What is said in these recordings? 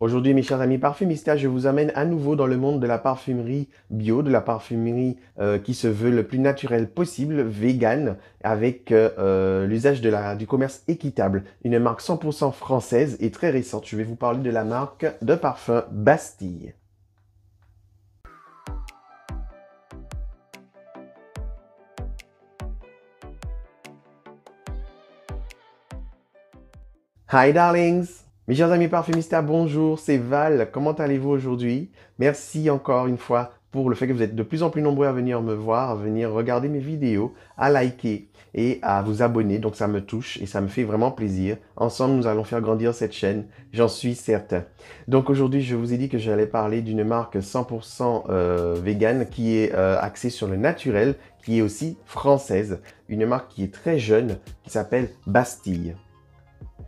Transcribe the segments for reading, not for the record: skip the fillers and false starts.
Aujourd'hui, mes chers amis parfumistas, je vous amène à nouveau dans le monde de la parfumerie bio, de la parfumerie qui se veut le plus naturel possible, vegan, avec l'usage du commerce équitable. Une marque 100% française et très récente. Je vais vous parler de la marque de parfum Bastille. Hi darlings! Mes chers amis parfumistas, bonjour, c'est Val. Comment allez-vous aujourd'hui? Merci encore une fois pour le fait que vous êtes de plus en plus nombreux à venir me voir, à venir regarder mes vidéos, à liker et à vous abonner. Donc ça me touche et ça me fait vraiment plaisir. Ensemble, nous allons faire grandir cette chaîne, j'en suis certain. Donc aujourd'hui, je vous ai dit que j'allais parler d'une marque 100% vegan qui est axée sur le naturel, qui est aussi française. Une marque qui est très jeune, qui s'appelle Bastille.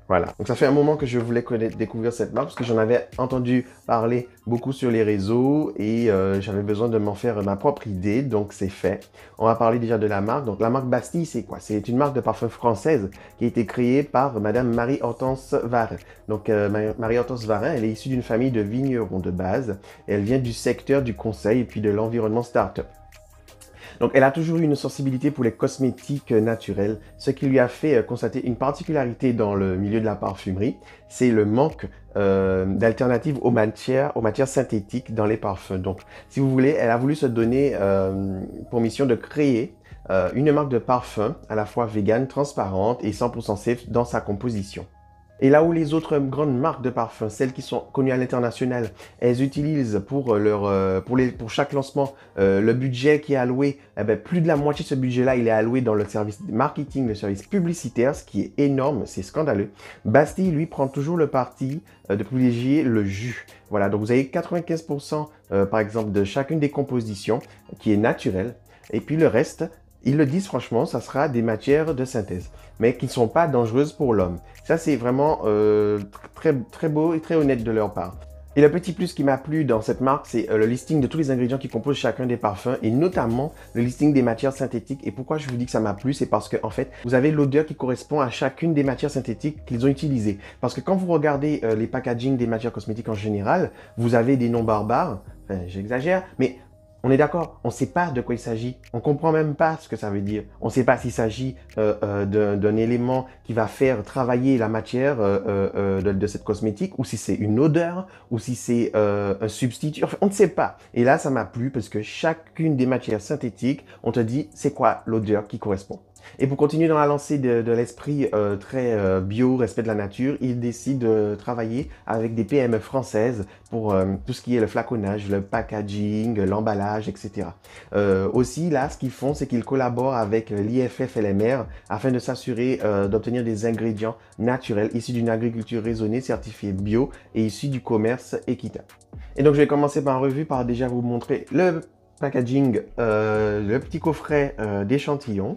Voilà, donc ça fait un moment que je voulais découvrir cette marque parce que j'en avais entendu parler beaucoup sur les réseaux et j'avais besoin de m'en faire ma propre idée, donc c'est fait. On va parler déjà de la marque. Donc la marque Bastille, c'est quoi? C'est une marque de parfum française qui a été créée par Madame Marie-Hortense Varin. Donc Marie-Hortense Varin, elle est issue d'une famille de vignerons de base. Elle vient du secteur du conseil et puis de l'environnement start-up. Donc, elle a toujours eu une sensibilité pour les cosmétiques naturels, ce qui lui a fait constater une particularité dans le milieu de la parfumerie, c'est le manque d'alternatives aux matières synthétiques dans les parfums. Donc, si vous voulez, elle a voulu se donner pour mission de créer une marque de parfum à la fois vegan, transparente et 100% safe dans sa composition. Et là où les autres grandes marques de parfums, celles qui sont connues à l'international, elles utilisent pour chaque lancement le budget qui est alloué, eh bien, plus de la moitié de ce budget-là, il est alloué dans le service marketing, le service publicitaire, ce qui est énorme, c'est scandaleux. Bastille, lui, prend toujours le parti de privilégier le jus. Voilà, donc vous avez 95% par exemple de chacune des compositions qui est naturelle, et puis le reste, ils le disent franchement, ça sera des matières de synthèse, mais qui ne sont pas dangereuses pour l'homme. Ça, c'est vraiment très beau et très honnête de leur part. Et le petit plus qui m'a plu dans cette marque, c'est le listing de tous les ingrédients qui composent chacun des parfums et notamment le listing des matières synthétiques. Et pourquoi je vous dis que ça m'a plu, c'est parce que en fait, vous avez l'odeur qui correspond à chacune des matières synthétiques qu'ils ont utilisées. Parce que quand vous regardez les packagings des matières cosmétiques en général, vous avez des noms barbares, enfin j'exagère, mais on est d'accord, on ne sait pas de quoi il s'agit. On ne comprend même pas ce que ça veut dire. On ne sait pas s'il s'agit d'un élément qui va faire travailler la matière de cette cosmétique ou si c'est une odeur ou si c'est un substitut. Enfin, on ne sait pas. Et là, ça m'a plu parce que chacune des matières synthétiques, on te dit c'est quoi l'odeur qui correspond. Et pour continuer dans la lancée de l'esprit très bio, respect de la nature, il décide de travailler avec des PME françaises pour tout ce qui est le flaconnage, le packaging, l'emballage, etc. Aussi, là, ce qu'ils font, c'est qu'ils collaborent avec l'IFF-LMR afin de s'assurer d'obtenir des ingrédients naturels issus d'une agriculture raisonnée, certifiée bio et issus du commerce équitable. Et donc, je vais commencer par revue par déjà vous montrer le packaging, le petit coffret d'échantillons.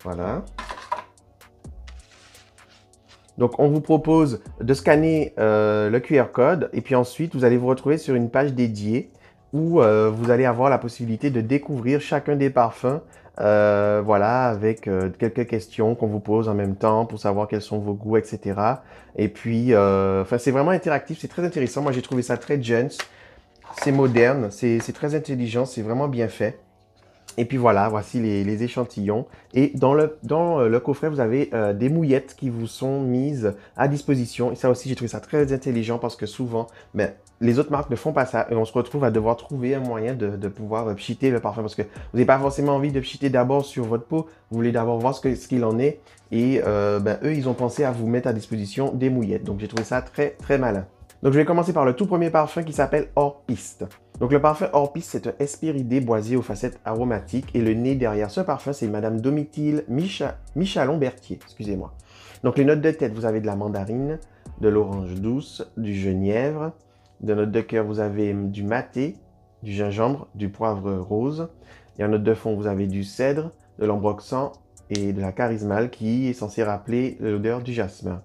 Voilà. Donc, on vous propose de scanner le QR code et puis ensuite, vous allez vous retrouver sur une page dédiée où vous allez avoir la possibilité de découvrir chacun des parfums, voilà, avec quelques questions qu'on vous pose en même temps pour savoir quels sont vos goûts, etc. Et puis, enfin, c'est vraiment interactif, c'est très intéressant. Moi, j'ai trouvé ça très jeune, c'est moderne, c'est très intelligent, c'est vraiment bien fait. Et puis voilà, voici les échantillons. Et dans le coffret, vous avez des mouillettes qui vous sont mises à disposition. Et ça aussi, j'ai trouvé ça très intelligent parce que souvent, ben, les autres marques ne font pas ça. Et on se retrouve à devoir trouver un moyen de pouvoir pchiter le parfum. Parce que vous n'avez pas forcément envie de pchiter d'abord sur votre peau. Vous voulez d'abord voir ce qu'il en est. Et ben, eux, ils ont pensé à vous mettre à disposition des mouillettes. Donc j'ai trouvé ça très malin. Donc je vais commencer par le tout premier parfum qui s'appelle Hors Piste. Donc le parfum Hors Piste, c'est un Hespéridé boisé aux facettes aromatiques et le nez derrière ce parfum, c'est Madame Domitille Michalon-Berthier, excusez-moi. Donc les notes de tête, vous avez de la mandarine, de l'orange douce, du genièvre, de notes de cœur, vous avez du maté, du gingembre, du poivre rose. Et en note de fond, vous avez du cèdre, de l'ambroxan et de la charismale qui est censé rappeler l'odeur du jasmin.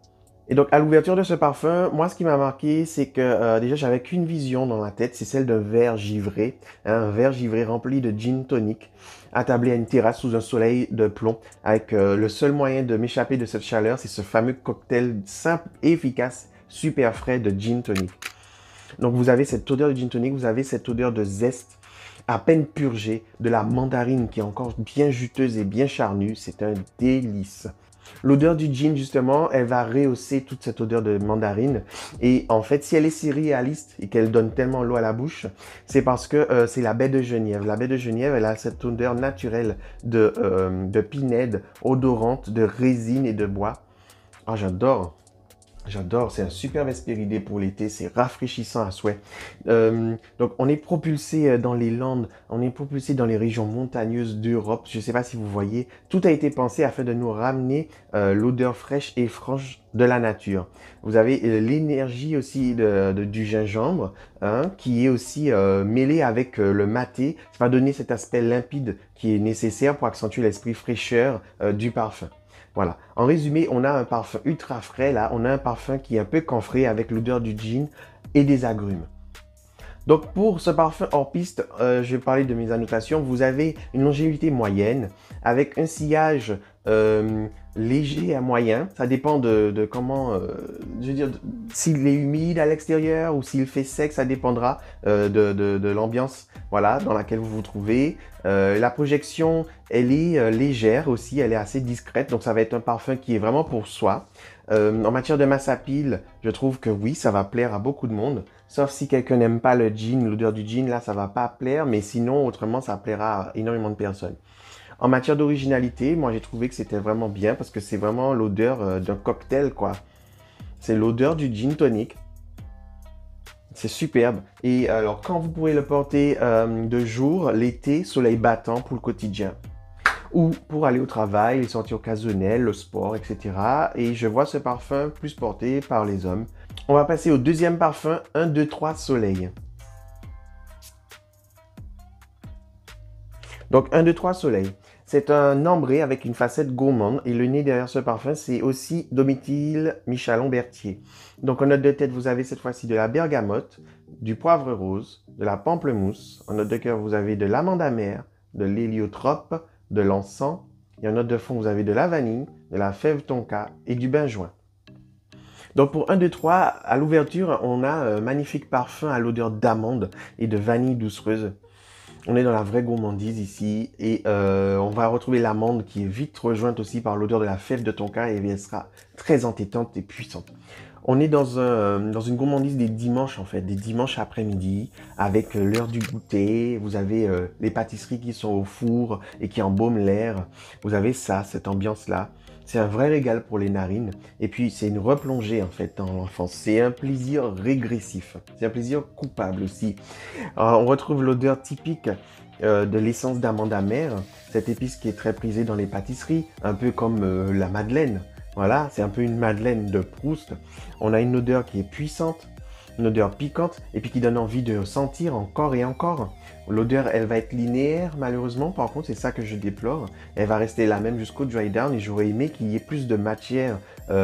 Et donc, à l'ouverture de ce parfum, moi, ce qui m'a marqué, c'est que déjà, j'avais qu'une vision dans ma tête, c'est celle d'un verre givré, un verre givré rempli de gin tonic, attablé à une terrasse sous un soleil de plomb, avec le seul moyen de m'échapper de cette chaleur, c'est ce fameux cocktail simple et efficace, super frais de gin tonic. Donc vous avez cette odeur de gin tonic, vous avez cette odeur de zeste à peine purgée, de la mandarine qui est encore bien juteuse et bien charnue. C'est un délice. L'odeur du gin, justement, elle va rehausser toute cette odeur de mandarine. Et en fait, si elle est si réaliste et qu'elle donne tellement l'eau à la bouche, c'est parce que c'est la baie de Genièvre. La baie de Genièvre, elle a cette odeur naturelle de pinède, odorante, de résine et de bois. Ah, j'adore. J'adore, c'est un superbe Hespéridé pour l'été, c'est rafraîchissant à souhait. Donc on est propulsé dans les Landes, on est propulsé dans les régions montagneuses d'Europe. Je ne sais pas si vous voyez, tout a été pensé afin de nous ramener l'odeur fraîche et franche de la nature. Vous avez l'énergie aussi du gingembre, hein, qui est aussi mêlée avec le maté. Ça va donner cet aspect limpide qui est nécessaire pour accentuer l'esprit fraîcheur du parfum. Voilà. En résumé, on a un parfum ultra frais là. On a un parfum qui est un peu camphré avec l'odeur du gin et des agrumes. Donc pour ce parfum hors piste, je vais parler de mes annotations. Vous avez une longévité moyenne avec un sillage léger à moyen. Ça dépend de comment, je veux dire, s'il est humide à l'extérieur ou s'il fait sec, ça dépendra de l'ambiance, voilà, dans laquelle vous vous trouvez. La projection, elle est légère aussi, elle est assez discrète, donc ça va être un parfum qui est vraiment pour soi. En matière de masse à pile, je trouve que oui, ça va plaire à beaucoup de monde. Sauf si quelqu'un n'aime pas le gin, l'odeur du gin, là, ça va pas plaire. Mais sinon, autrement, ça plaira à énormément de personnes. En matière d'originalité, moi, j'ai trouvé que c'était vraiment bien parce que c'est vraiment l'odeur d'un cocktail, quoi. C'est l'odeur du gin tonic. C'est superbe. Et alors, quand vous pourrez le porter de jour, l'été, soleil battant pour le quotidien. Ou pour aller au travail, les sorties occasionnelles, le sport, etc. Et je vois ce parfum plus porté par les hommes. On va passer au deuxième parfum, 1, 2, 3, Soleil. Donc 1, 2, 3, Soleil. C'est un ambré avec une facette gourmande et le nez derrière ce parfum, c'est aussi Domitil Michalon-Berthier. Donc en note de tête, vous avez cette fois-ci de la bergamote, du poivre rose, de la pamplemousse. En note de cœur, vous avez de l'amande amère, de l'héliotrope, de l'encens. Et en note de fond, vous avez de la vanille, de la fève tonka et du benjoin. Donc pour 1, 2, 3, à l'ouverture, on a un magnifique parfum à l'odeur d'amande et de vanille doucereuse. On est dans la vraie gourmandise ici et on va retrouver l'amande qui est vite rejointe aussi par l'odeur de la fève de tonka et elle sera très entêtante et puissante. On est dans une gourmandise des dimanches en fait, des dimanches après-midi avec l'heure du goûter. Vous avez les pâtisseries qui sont au four et qui embaument l'air. Vous avez ça, cette ambiance-là. C'est un vrai régal pour les narines. Et puis, c'est une replongée, en fait, dans l'enfance. C'est un plaisir régressif. C'est un plaisir coupable aussi. On retrouve l'odeur typique de l'essence d'amande amère. Cette épice qui est très prisée dans les pâtisseries, un peu comme la madeleine. Voilà, c'est un peu une madeleine de Proust. On a une odeur qui est puissante, une odeur piquante, et puis qui donne envie de sentir encore et encore. L'odeur, elle va être linéaire, malheureusement. Par contre, c'est ça que je déplore. Elle va rester la même jusqu'au dry down, et j'aurais aimé qu'il y ait plus de matière, qu'il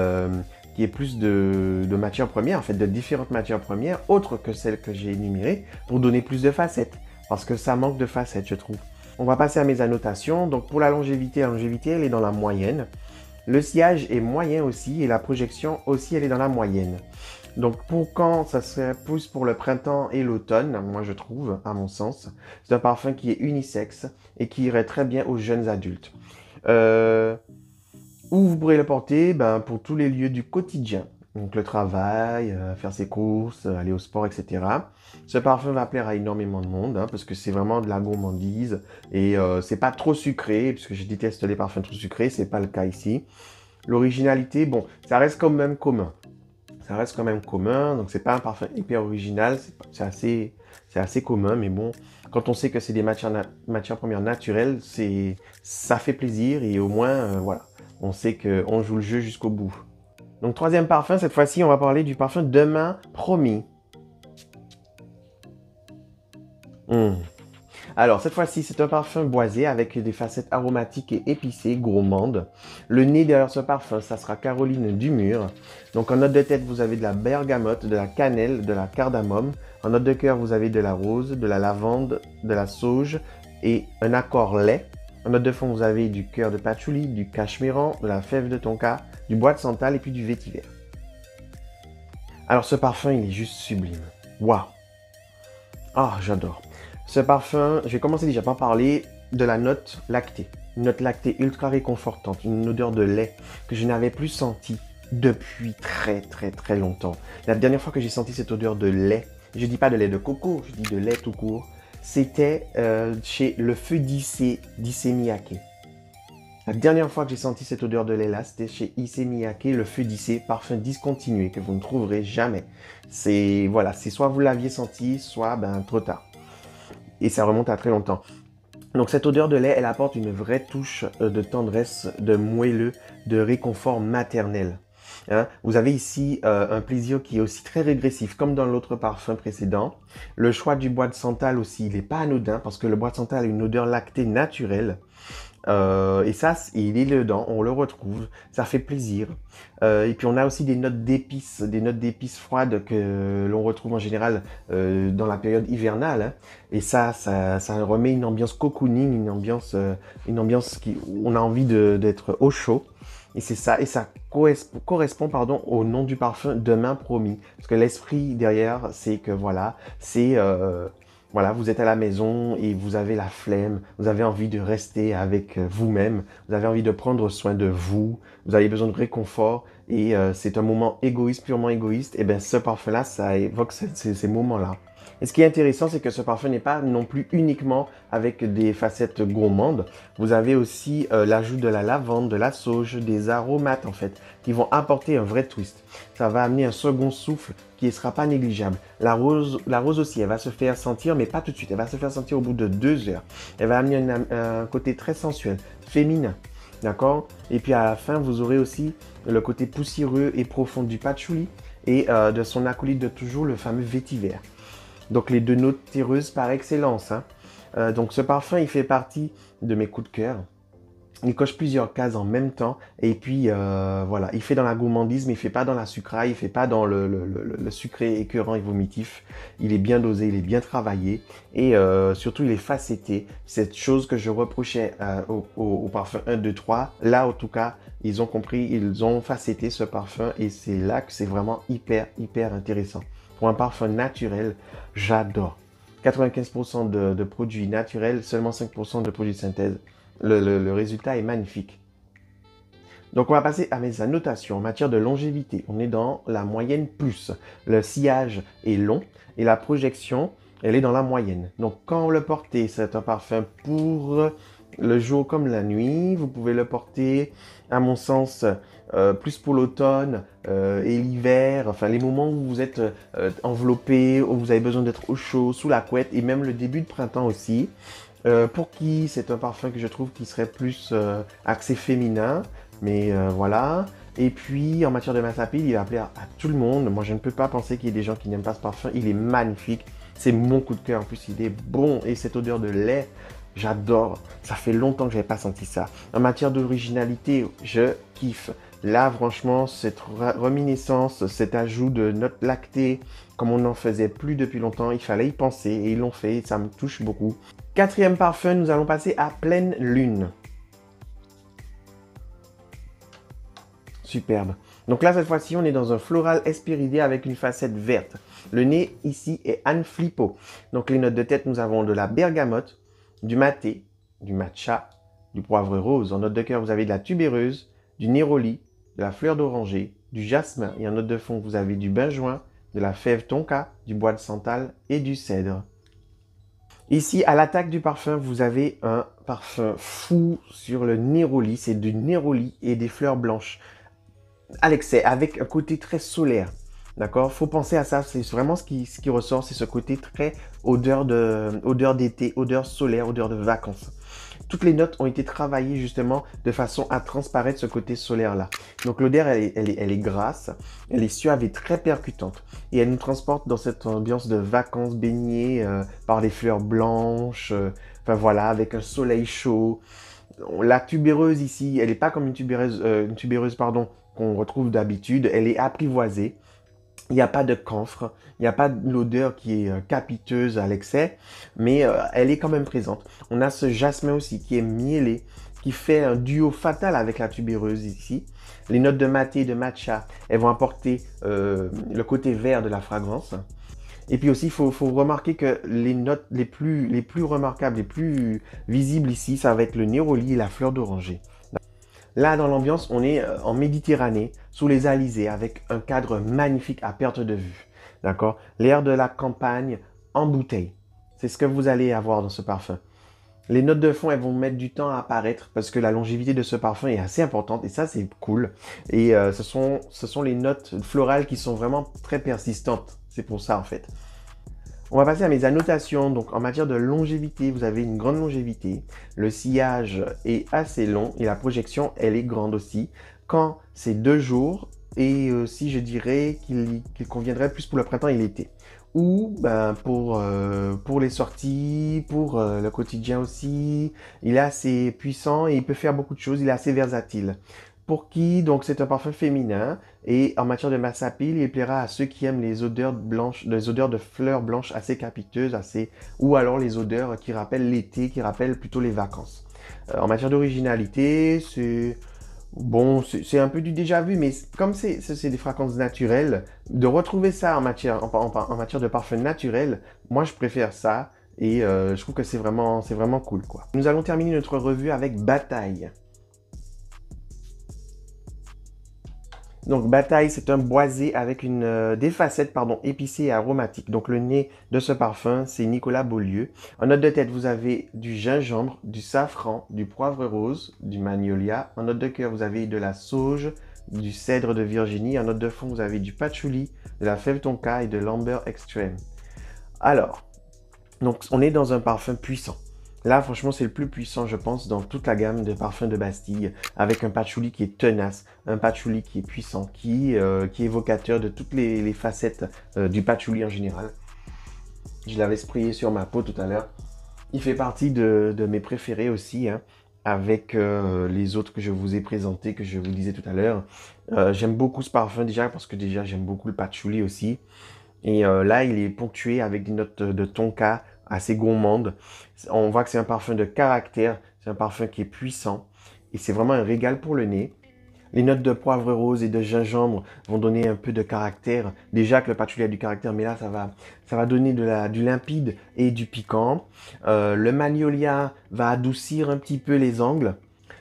y ait plus de matières premières, en fait, de différentes matières premières, autres que celles que j'ai énumérées, pour donner plus de facettes. Parce que ça manque de facettes, je trouve. On va passer à mes annotations. Donc, pour la longévité, elle est dans la moyenne. Le sillage est moyen aussi, et la projection aussi, elle est dans la moyenne. Donc pour quand, ça serait plus pour le printemps et l'automne, moi je trouve, à mon sens. C'est un parfum qui est unisexe et qui irait très bien aux jeunes adultes. Où vous pourrez le porter, pour tous les lieux du quotidien. Donc le travail, faire ses courses, aller au sport, etc. Ce parfum va plaire à énormément de monde, hein, parce que c'est vraiment de la gourmandise et c'est pas trop sucré, puisque je déteste les parfums trop sucrés, c'est pas le cas ici. L'originalité, bon, ça reste quand même commun. Ça reste quand même commun, donc c'est pas un parfum hyper original, c'est assez commun, mais bon, quand on sait que c'est des matières premières naturelles, ça fait plaisir et au moins, voilà, on sait qu'on joue le jeu jusqu'au bout. Donc troisième parfum, cette fois-ci, on va parler du parfum Demain Promis. Alors, cette fois-ci, c'est un parfum boisé avec des facettes aromatiques et épicées, gourmandes. Le nez derrière ce parfum, ça sera Caroline Dumur. Donc, en note de tête, vous avez de la bergamote, de la cannelle, de la cardamome. En note de cœur, vous avez de la rose, de la lavande, de la sauge et un accord lait. En note de fond, vous avez du cœur de patchouli, du cachemiran, de la fève de tonka, du bois de santal et puis du vétiver. Alors, ce parfum, il est juste sublime. Waouh! Ah, j'adore. Ce parfum, je vais commencer déjà par parler de la note lactée. Une note lactée ultra réconfortante, une odeur de lait que je n'avais plus sentie depuis très très très longtemps. La dernière fois que j'ai senti cette odeur de lait, je dis pas de lait de coco, je dis de lait tout court, c'était chez le Feu d'Issey Miyake. La dernière fois que j'ai senti cette odeur de lait là, c'était chez Issey Miyake, le Feu d'Issey, parfum discontinué que vous ne trouverez jamais. C'est voilà, c'est soit vous l'aviez senti, soit ben trop tard. Et ça remonte à très longtemps. Donc cette odeur de lait, elle apporte une vraie touche de tendresse, de moelleux, de réconfort maternel. Hein? Vous avez ici un plaisir qui est aussi très régressif, comme dans l'autre parfum précédent. Le choix du bois de santal aussi, il n'est pas anodin parce que le bois de santal a une odeur lactée naturelle. Et ça, il est dedans, on le retrouve, ça fait plaisir. Et puis on a aussi des notes d'épices froides que l'on retrouve en général dans la période hivernale. Hein. Et ça remet une ambiance cocooning, une ambiance où on a envie d'être au chaud. Et c'est ça, et ça correspond pardon, au nom du parfum Demain Promis. Parce que l'esprit derrière, c'est que voilà, voilà, vous êtes à la maison et vous avez la flemme, vous avez envie de rester avec vous-même, vous avez envie de prendre soin de vous, vous avez besoin de réconfort et c'est un moment égoïste, purement égoïste. Et bien ce parfum-là, ça évoque ces moments-là. Et ce qui est intéressant, c'est que ce parfum n'est pas non plus uniquement avec des facettes gourmandes. Vous avez aussi l'ajout de la lavande, de la sauge, des aromates en fait, qui vont apporter un vrai twist. Ça va amener un second souffle qui ne sera pas négligeable. La rose aussi, elle va se faire sentir, mais pas tout de suite. Elle va se faire sentir au bout de 2 heures. Elle va amener un côté très sensuel, féminin. D'accord? Et puis à la fin, vous aurez aussi le côté poussiéreux et profond du patchouli et de son acolyte de toujours, le fameux vétiver. Donc les deux notes terreuses par excellence. Hein. Donc ce parfum, il fait partie de mes coups de cœur. Il coche plusieurs cases en même temps. Et puis voilà, il fait dans la gourmandise, mais il ne fait pas dans la sucraille, il ne fait pas dans le sucré écœurant et vomitif. Il est bien dosé, il est bien travaillé. Et surtout, il est facetté. Cette chose que je reprochais au parfum 1, 2, 3. Là, en tout cas, ils ont compris, ils ont facetté ce parfum. Et c'est là que c'est vraiment hyper, hyper intéressant. Pour un parfum naturel, j'adore. 95% de produits naturels, seulement 5% de produits de synthèse. Le résultat est magnifique. Donc on va passer à mes annotations en matière de longévité. On est dans la moyenne plus. Le sillage est long et la projection, elle est dans la moyenne. Donc quand vous le portez, c'est un parfum pour le jour comme la nuit. Vous pouvez le porter, à mon sens, plus pour l'automne et l'hiver. Enfin, les moments où vous êtes enveloppé, où vous avez besoin d'être au chaud, sous la couette et même le début de printemps aussi. Pour qui c'est un parfum que je trouve qui serait plus axé féminin, mais voilà. Et puis en matière de masse à pied, il est appelé à tout le monde. Moi, je ne peux pas penser qu'il y ait des gens qui n'aiment pas ce parfum. Il est magnifique, c'est mon coup de cœur. En plus, il est bon et cette odeur de lait, j'adore. Ça fait longtemps que je n'avais pas senti ça. En matière d'originalité, je kiffe. Là, franchement, cette reminiscence, cet ajout de notes lactées, comme on n'en faisait plus depuis longtemps, il fallait y penser et ils l'ont fait. Ça me touche beaucoup. Quatrième parfum, nous allons passer à Pleine Lune. Superbe. Donc là, cette fois-ci, on est dans un floral espéridé avec une facette verte. Le nez, ici, est Anne Flippo. Donc les notes de tête, nous avons de la bergamote, du maté, du matcha, du poivre rose. En note de cœur, vous avez de la tubéreuse, du néroli, de la fleur d'oranger, du jasmin. Et en note de fond, vous avez du benjoin, de la fève tonka, du bois de santal et du cèdre. Ici, à l'attaque du parfum, vous avez un parfum fou sur le néroli. C'est du néroli et des fleurs blanches à l'excès, avec un côté très solaire. D'accord? Faut penser à ça. C'est vraiment ce qui ressort, c'est ce côté très odeur d'été, odeur solaire, odeur de vacances. Toutes les notes ont été travaillées justement de façon à transparaître ce côté solaire-là. Donc l'odeur, elle est grasse, elle est suave et très percutante. Et elle nous transporte dans cette ambiance de vacances baignées par des fleurs blanches, enfin voilà, avec un soleil chaud. La tubéreuse ici, elle n'est pas comme une tubéreuse pardon, qu'on retrouve d'habitude, elle est apprivoisée. Il n'y a pas de camphre, il n'y a pas de l'odeur qui est capiteuse à l'excès, mais elle est quand même présente. On a ce jasmin aussi qui est mielé, qui fait un duo fatal avec la tubéreuse ici. Les notes de maté et de matcha, elles vont apporter le côté vert de la fragrance. Et puis aussi, faut remarquer que les notes les plus remarquables, les plus visibles ici, ça va être le néroli et la fleur d'oranger. Là, dans l'ambiance, on est en Méditerranée, sous les alizés, avec un cadre magnifique à perte de vue. D'accord? L'air de la campagne en bouteille. C'est ce que vous allez avoir dans ce parfum. Les notes de fond, elles vont mettre du temps à apparaître parce que la longévité de ce parfum est assez importante et ça, c'est cool. Et ce sont les notes florales qui sont vraiment très persistantes. C'est pour ça, en fait. On va passer à mes annotations. Donc, en matière de longévité, vous avez une grande longévité. Le sillage est assez long et la projection, elle est grande aussi. Quand c'est 2 jours, et aussi, je dirais qu'il conviendrait plus pour le printemps et l'été. Ou ben, pour les sorties, pour le quotidien aussi. Il est assez puissant et il peut faire beaucoup de choses. Il est assez versatile. Pour qui, donc, c'est un parfum féminin. Et en matière de masse à pile, il plaira à ceux qui aiment les odeurs blanches, les odeurs de fleurs blanches assez capiteuses, ou alors les odeurs qui rappellent l'été, qui rappellent plutôt les vacances. En matière d'originalité, c'est bon, c'est un peu du déjà vu, mais comme c'est des fragrances naturelles, de retrouver ça en matière de parfum naturel, moi je préfère ça et je trouve que c'est vraiment cool quoi. Nous allons terminer notre revue avec Bataille. Donc, Bataille, c'est un boisé avec des facettes pardon, épicées et aromatiques. Donc, le nez de ce parfum, c'est Nicolas Beaulieu. En note de tête, vous avez du gingembre, du safran, du poivre rose, du magnolia. En note de cœur, vous avez de la sauge, du cèdre de Virginie. En note de fond, vous avez du patchouli, de la fève tonka et de l'amber extreme. Alors, donc, on est dans un parfum puissant. Là, franchement, c'est le plus puissant, je pense, dans toute la gamme de parfums de Bastille, avec un patchouli qui est tenace, un patchouli qui est puissant, qui est évocateur de toutes les facettes du patchouli en général. Je l'avais sprayé sur ma peau tout à l'heure. Il fait partie de mes préférés aussi, hein, avec les autres que je vous ai présentés, que je vous disais tout à l'heure. J'aime beaucoup ce parfum déjà, parce que déjà, j'aime beaucoup le patchouli aussi. Et là, il est ponctué avec des notes de tonka assez gourmandes. On voit que c'est un parfum de caractère, c'est un parfum qui est puissant et c'est vraiment un régal pour le nez. Les notes de poivre rose et de gingembre vont donner un peu de caractère. Déjà que le patchouli a du caractère, mais là, ça va donner du limpide et du piquant. Le magnolia va adoucir un petit peu les angles.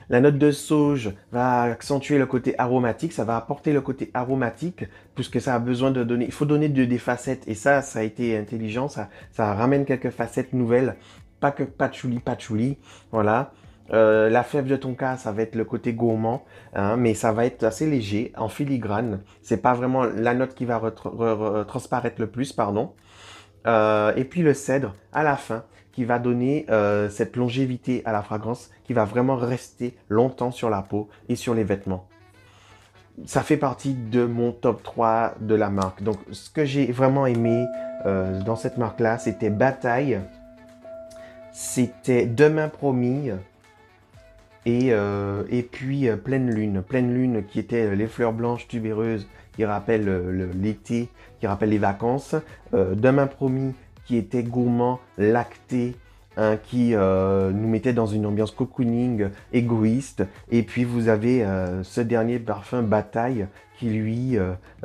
La note de sauge va accentuer le côté aromatique, ça va apporter le côté aromatique, puisque ça a besoin de donner, il faut donner des facettes, et ça a été intelligent, ça ramène quelques facettes nouvelles, pas que patchouli, patchouli, voilà. La fève de tonka, ça va être le côté gourmand, hein, mais ça va être assez léger, en filigrane. C'est pas vraiment la note qui va transparaître le plus, pardon. Et puis le cèdre à la fin qui va donner cette longévité à la fragrance qui va vraiment rester longtemps sur la peau et sur les vêtements. Ça fait partie de mon top 3 de la marque. Donc ce que j'ai vraiment aimé dans cette marque-là, c'était Bataille, c'était Demain Promis et puis Pleine Lune. Pleine Lune qui était les fleurs blanches tubéreuses qui rappellent l'été, qui rappellent les vacances. Demain Promis qui était gourmand, lacté, hein, qui nous mettait dans une ambiance cocooning, égoïste. Et puis vous avez ce dernier parfum Bataille qui lui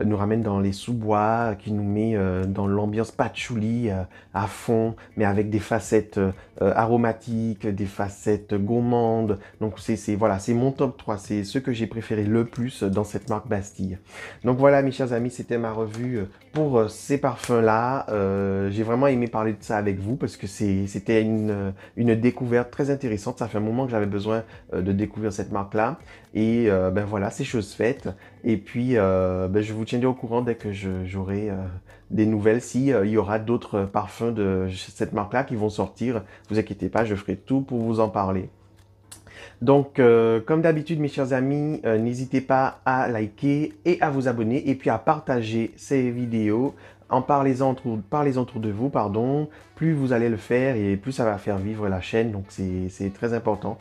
nous ramène dans les sous-bois, qui nous met dans l'ambiance patchouli à fond, mais avec des facettes aromatiques, des facettes gourmandes. Donc voilà, c'est mon top 3, c'est ce que j'ai préféré le plus dans cette marque Bastille. Donc voilà mes chers amis, c'était ma revue pour ces parfums-là. J'ai vraiment aimé parler de ça avec vous parce que c'était une découverte très intéressante. Ça fait un moment que j'avais besoin de découvrir cette marque-là. Et ben voilà, c'est chose faite. Et puis, ben, je vous tiendrai au courant dès que j'aurai des nouvelles. Si il y aura d'autres parfums de cette marque-là qui vont sortir, vous inquiétez pas, je ferai tout pour vous en parler. Donc, comme d'habitude, mes chers amis, n'hésitez pas à liker et à vous abonner et puis à partager ces vidéos. Parlez-en autour de vous, pardon. Plus vous allez le faire et plus ça va faire vivre la chaîne. Donc, c'est très important.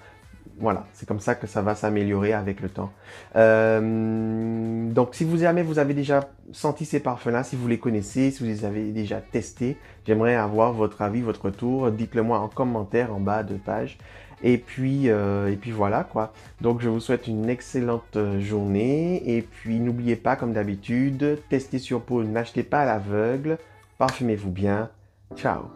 Voilà, c'est comme ça que ça va s'améliorer avec le temps. Donc, si vous jamais vous avez déjà senti ces parfums-là, si vous les connaissez, si vous les avez déjà testés, j'aimerais avoir votre avis, votre retour. Dites-le moi en commentaire en bas de page. Et puis voilà quoi. Donc, je vous souhaite une excellente journée. Et puis, n'oubliez pas, comme d'habitude, testez sur peau, n'achetez pas à l'aveugle. Parfumez-vous bien. Ciao.